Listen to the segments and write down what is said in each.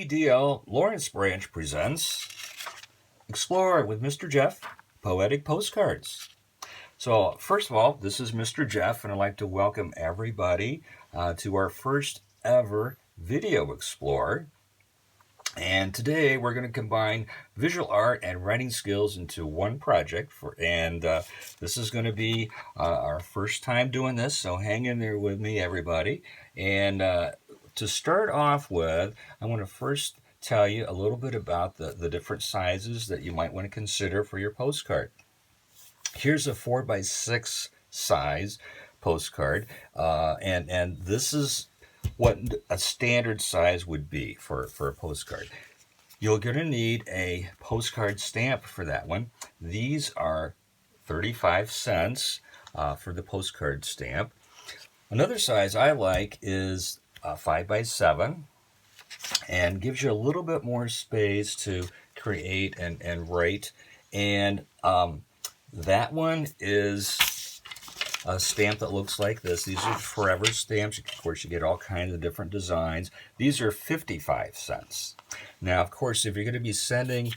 VBDL Lawrence Branch presents Explore with Mr. Jeff, Poetic Postcards. So first of all, this is Mr. Jeff, and I'd like to welcome everybody to our first ever video Explore. And today we're going to combine visual art and writing skills into one project. This is going to be our first time doing this, so hang in there with me, everybody. And to start off with, I want to first tell you a little bit about the different sizes that you might want to consider for your postcard. Here's a 4x6 size postcard, and this is what a standard size would be for a postcard. You're going to need a postcard stamp for that one. These are 35 cents for the postcard stamp. Another size I like is 5x7, and gives you a little bit more space to create and write. And that one is a stamp that looks like this. These are forever stamps. Of course, you get all kinds of different designs. These are 55 cents. Now, of course, if you're going to be sending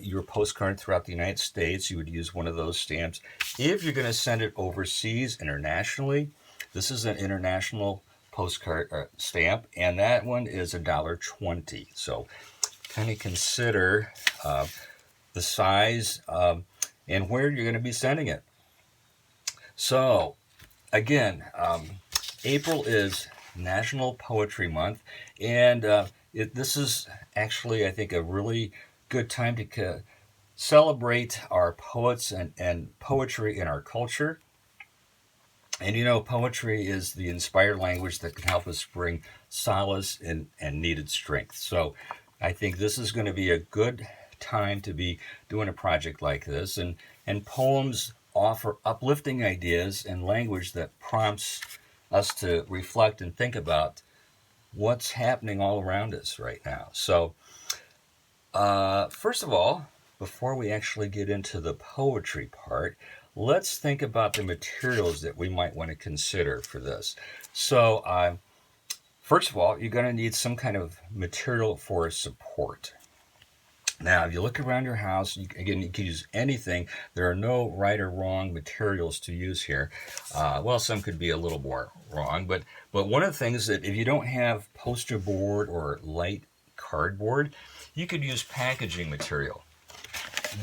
your postcard throughout the United States, you would use one of those stamps. If you're going to send it overseas, internationally, this is an international postcard stamp, and that one is $1.20. So kind of consider the size and where you're going to be sending it. So again, April is National Poetry Month, and this is actually, I think, a really good time to celebrate our poets and poetry in our culture. And you know, poetry is the inspired language that can help us bring solace and needed strength. So I think this is going to be a good time to be doing a project like this. And poems offer uplifting ideas and language that prompts us to reflect and think about what's happening all around us right now. So first of all, before we actually get into the poetry part, let's think about the materials that we might want to consider for this. So first of all, you're going to need some kind of material for support. Now, if you look around your house, again, you can use anything. There are no right or wrong materials to use here. Well, some could be a little more wrong, but one of the things that if you don't have poster board or light cardboard, you could use packaging material.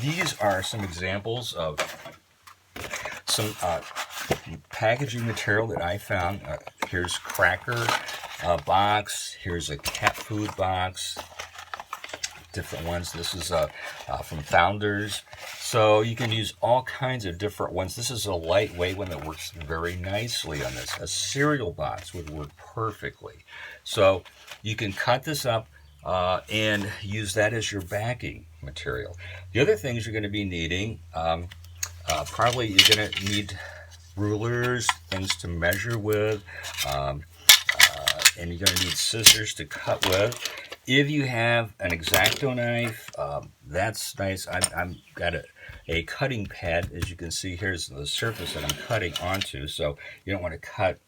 These are some examples of some packaging material that I found. Here's cracker box. Here's a cat food box. Different ones. This is from Founders. So you can use all kinds of different ones. This is a lightweight one that works very nicely on this. A cereal box would work perfectly. So you can cut this up and use that as your backing material. The other things you're going to be needing, probably you're going to need rulers, things to measure with, and you're going to need scissors to cut with. If you have an x-acto knife, that's nice. I've got a cutting pad. As you can see, here's the surface that I'm cutting onto, so you don't want to cut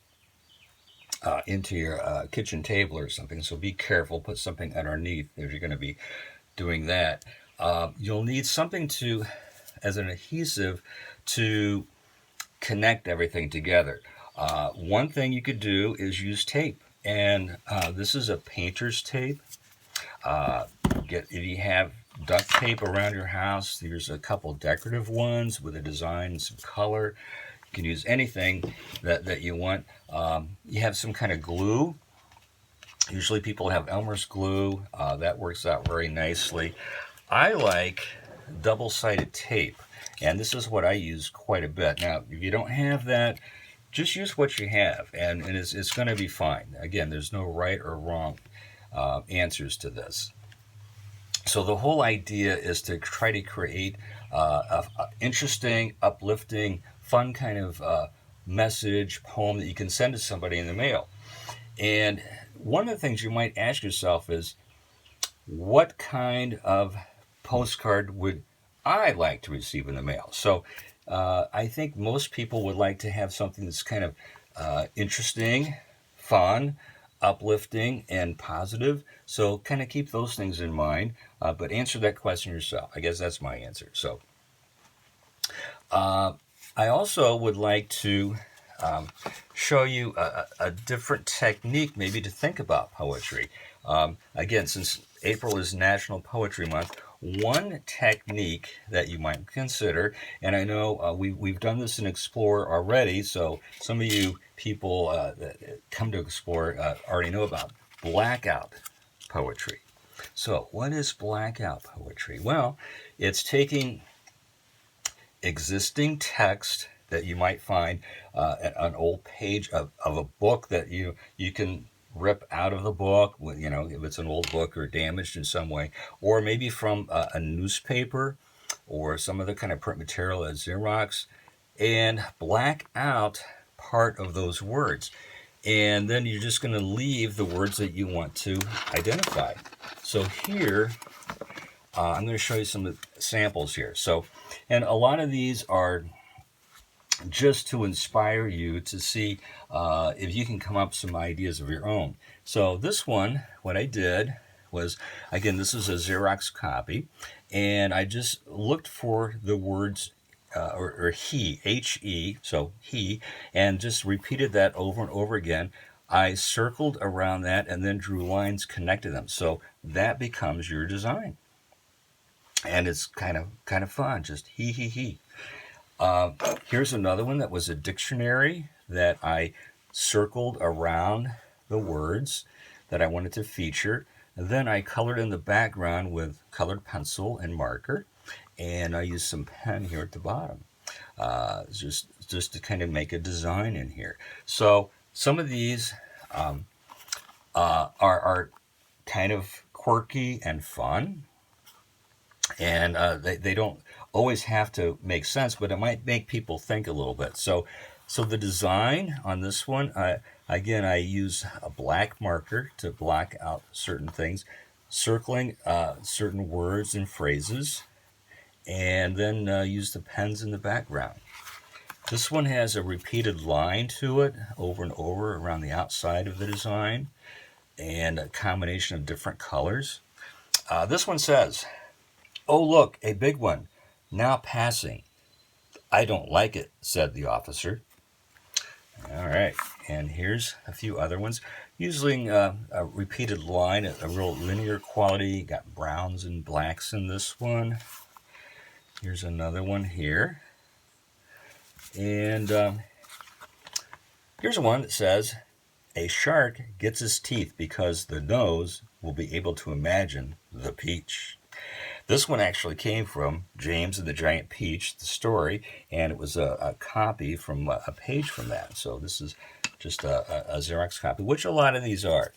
into your kitchen table or something, so be careful. Put something underneath if you're going to be doing that. You'll need something as an adhesive to connect everything together. One thing you could do is use tape, and this is a painter's tape. If you have duct tape around your house, there's a couple decorative ones with a design and some color. You can use anything that you want. You have some kind of glue. Usually people have Elmer's glue. That works out very nicely. I like double-sided tape, and this is what I use quite a bit. Now, if you don't have that, just use what you have, and it's going to be fine. Again, there's no right or wrong answers to this. So the whole idea is to try to create an interesting, uplifting, fun kind of message, poem that you can send to somebody in the mail. And one of the things you might ask yourself is, what kind of postcard would I like to receive in the mail? So I think most people would like to have something that's kind of interesting, fun, uplifting and positive. So kind of keep those things in mind, but answer that question yourself. I guess that's my answer. So I also would like to show you a different technique maybe to think about poetry. Again, since April is National Poetry Month, one technique that you might consider, and I know we've done this in Explore already, so some of you people that come to Explore already know about blackout poetry. So what is blackout poetry? Well, it's taking existing text that you might find an old page of a book that you can rip out of the book, if it's an old book or damaged in some way, or maybe from a newspaper or some other kind of print material as Xerox, and black out part of those words. And then you're just going to leave the words that you want to identify. So here, I'm going to show you some samples here. So, and a lot of these are just to inspire you to see if you can come up with some ideas of your own. So this one, what I did was, again, this is a Xerox copy, and I just looked for the words or he, H-E, so he, and just repeated that over and over again. I circled around that and then drew lines connecting them. So that becomes your design. And it's kind of fun, just he. Here's another one that was a dictionary that I circled around the words that I wanted to feature. And then I colored in the background with colored pencil and marker, and I used some pen here at the bottom, just to kind of make a design in here. So some of these are kind of quirky and fun, and they don't always have to make sense, but it might make people think a little bit. So the design on this one, again, I use a black marker to block out certain things, circling certain words and phrases, and then use the pens in the background. This one has a repeated line to it over and over around the outside of the design, and a combination of different colors. This one says, "Oh, look, a big one, now passing. I don't like it," said the officer. All right, and here's a few other ones. Using a repeated line, a real linear quality. Got browns and blacks in this one. Here's another one here. And here's one that says, "A shark gets his teeth because the nose will be able to imagine the peach." This one actually came from James and the Giant Peach, the story, and it was a copy from a page from that. So this is just a Xerox copy, which a lot of these are.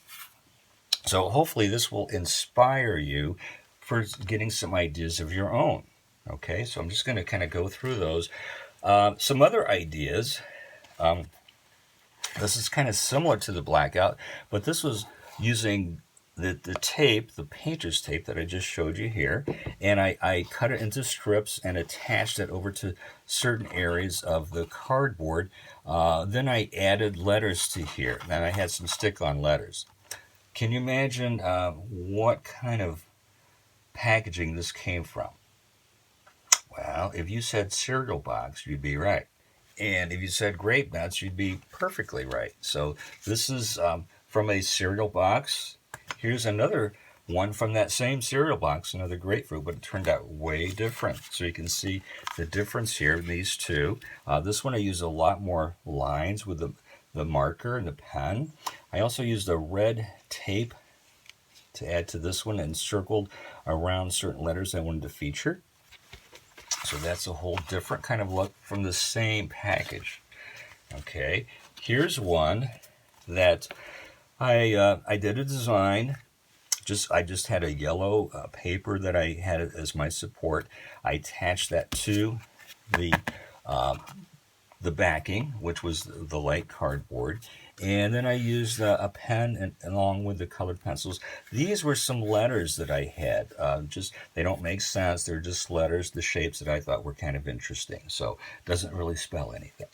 So hopefully this will inspire you for getting some ideas of your own. Okay, so I'm just going to kind of go through those. Some other ideas. This is kind of similar to the blackout, but this was using the tape, the painter's tape that I just showed you here, and I cut it into strips and attached it over to certain areas of the cardboard. Then I added letters to here, and I had some stick-on letters. Can you imagine what kind of packaging this came from? Well, if you said cereal box, you'd be right. And if you said grape nuts, you'd be perfectly right. So this is from a cereal box. Here's another one from that same cereal box, another grapefruit, but it turned out way different. So you can see the difference here in these two. This one I used a lot more lines with the marker and the pen. I also used a red tape to add to this one and circled around certain letters I wanted to feature. So that's a whole different kind of look from the same package. Okay, here's one that I did a design. I just had a yellow paper that I had as my support. I attached that to the backing, which was the light cardboard, and then I used a pen and along with the colored pencils. These were some letters that I had. They don't make sense. They're just letters, the shapes that I thought were kind of interesting. So it doesn't really spell anything.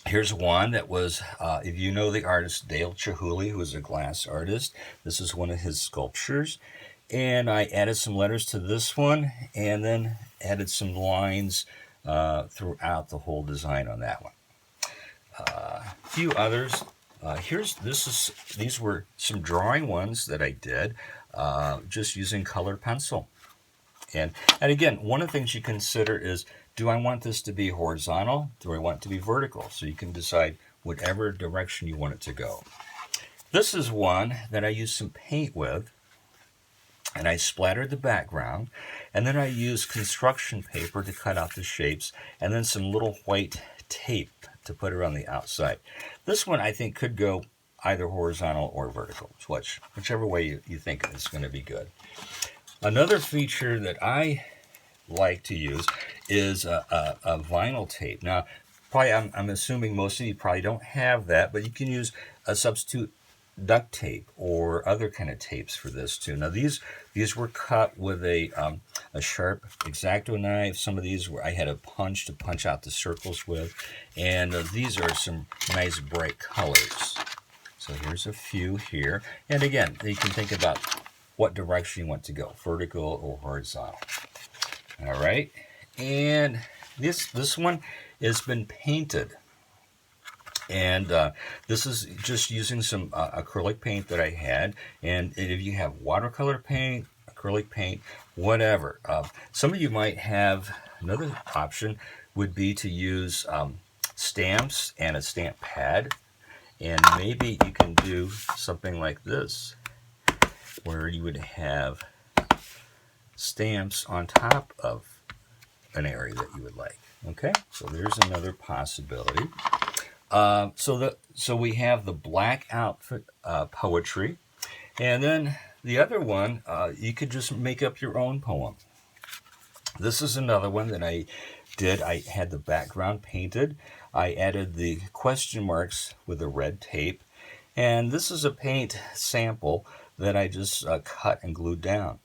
Here's one that was, if you know the artist Dale Chihuly, who is a glass artist, this is one of his sculptures. And I added some letters to this one and then added some lines throughout the whole design on that one. A few others. These were some drawing ones that I did just using colored pencil. And again, one of the things you consider is, do I want this to be horizontal? Do I want it to be vertical? So you can decide whatever direction you want it to go. This is one that I used some paint with, and I splattered the background, and then I used construction paper to cut out the shapes, and then some little white tape to put around the outside. This one I think could go either horizontal or vertical, whichever way you think is going to be good. Another feature that I like to use is a vinyl tape. Now, probably I'm assuming most of you probably don't have that, but you can use a substitute duct tape or other kind of tapes for this too. Now these were cut with a sharp x-acto knife. Some of these I had a punch to punch out the circles with, and these are some nice bright colors. So here's a few here, and again, you can think about what direction you want to go, vertical or horizontal. All right, and this one has been painted, and this is just using some acrylic paint that I had. And if you have watercolor paint, acrylic paint, whatever, some of you might have another option would be to use stamps and a stamp pad, and maybe you can do something like this, where you would have stamps on top of an area that you would like. Okay, so there's another possibility. So we have the black outfit poetry, and then the other one, you could just make up your own poem. This is another one that I did. I had the background painted. I added the question marks with the red tape, and this is a paint sample that I just cut and glued down.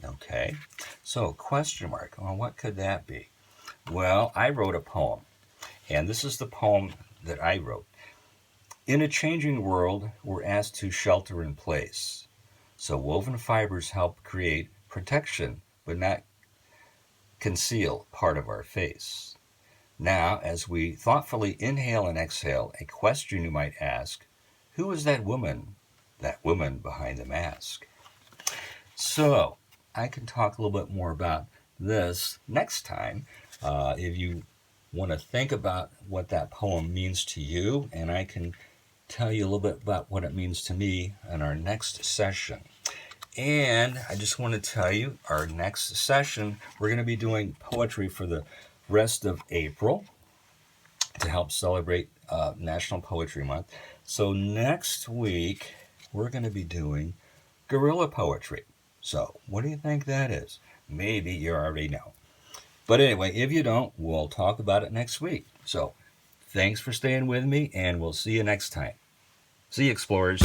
Okay, so question mark, well, what could that be? Well, I wrote a poem, and this is the poem that I wrote. In a changing world, we're asked to shelter in place. So woven fibers help create protection, but not conceal part of our face. Now, as we thoughtfully inhale and exhale, a question you might ask, who is that woman behind the mask? So, I can talk a little bit more about this next time if you want to think about what that poem means to you, and I can tell you a little bit about what it means to me in our next session. And I just want to tell you, our next session, we're going to be doing poetry for the rest of April to help celebrate National Poetry Month. So next week, we're going to be doing guerrilla poetry. So what do you think that is? Maybe you already know. But anyway, if you don't, we'll talk about it next week. So thanks for staying with me, and we'll see you next time. See you, explorers.